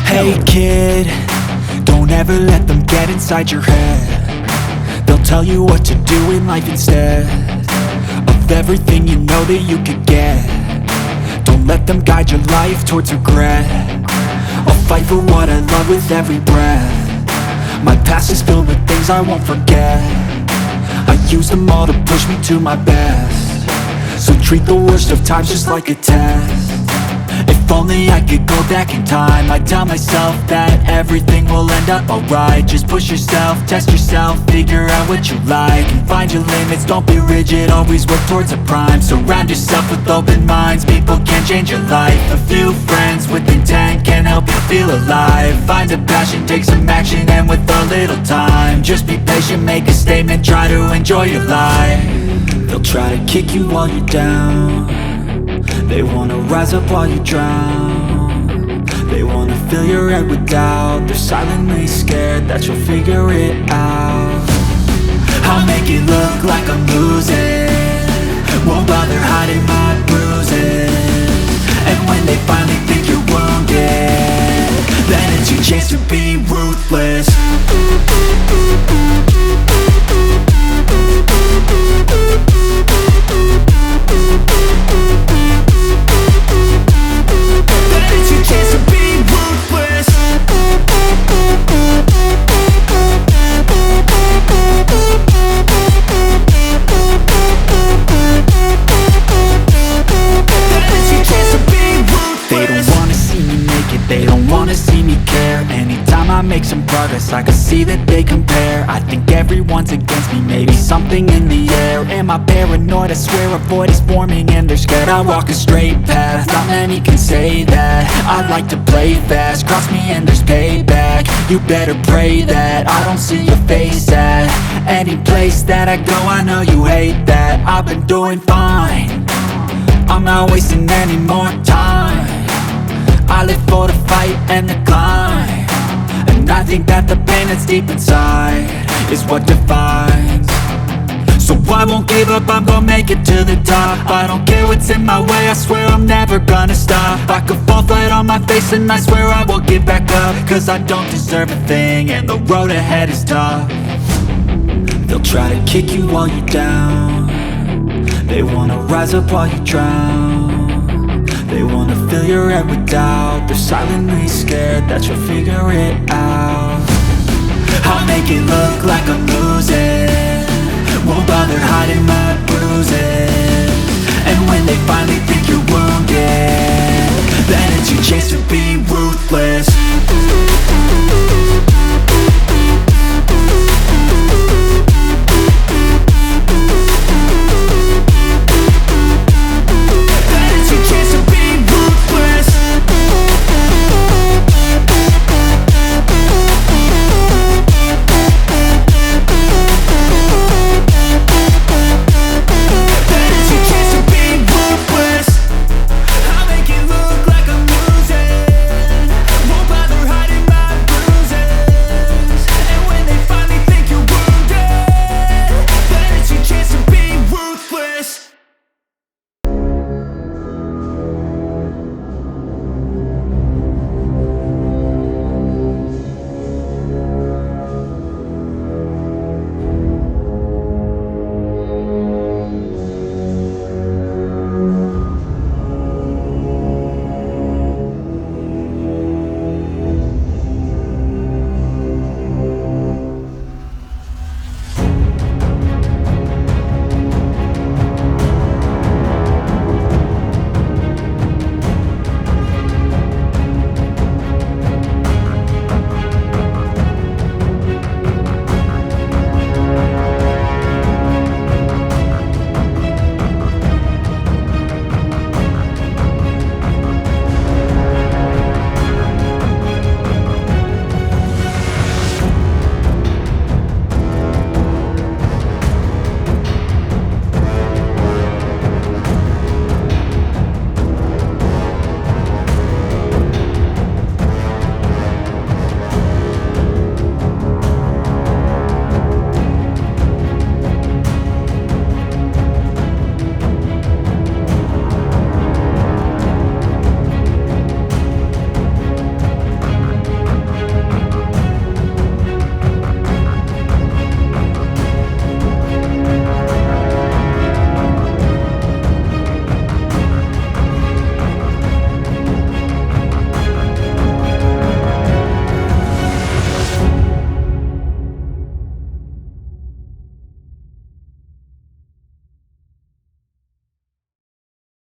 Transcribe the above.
Hey kid, don't ever let them get inside your head. They'll tell you what to do in life instead of everything you know that you could get. Don't let them guide your life towards regret. I'll fight for what I love with every breath. My past is filled with things I won't forget. I use them all to push me to my best. So treat the worst of times just like a test. If only I could go back in time, I'd tell myself that everything will end up alright. Just push yourself, test yourself, figure out what you like, and find your limits, don't be rigid, always work towards a prime. Surround yourself with open minds, people can change your life. A few friends with intent can help you feel alive. Find a passion, take some action, and with a little time, just be patient, make a statement, try to enjoy your life. They'll try to kick you while you're down. They wanna rise up while you drown. They wanna fill your head with doubt. They're silently scared that you'll figure it out. I'll make it look like I'm losing, won't bother hiding my bruises. And when they finally think you're wounded, then it's your chance to be ruthless. Chance to be ruthless. They don't wanna see me make it, they don't wanna see me care. Anytime I make some progress, I can see that they compare. I think everyone's against me, maybe something in the air. Am I paranoid? I swear a void is forming and they're scared I walk a straight path. Not many can say that. I like to play fast, cross me and there's payback. You better pray that I don't see your face at any place that I go. I know you hate that. I've been doing fine, I'm not wasting any more time. I live for the fight and the climb, and I think that the pain that's deep inside is what defines. So I won't give up, I'm gonna make it to the top. I don't care what's in my way, I swear I'm never gonna stop. I could fall flat on my face and I swear I will get back up, cause I don't deserve a thing and the road ahead is tough. They'll try to kick you while you're down. They wanna rise up while you drown. They wanna fill your head with doubt. They're silently scared that you'll figure it out. I'll make it look like I'm losing, won't bother hiding my bruises.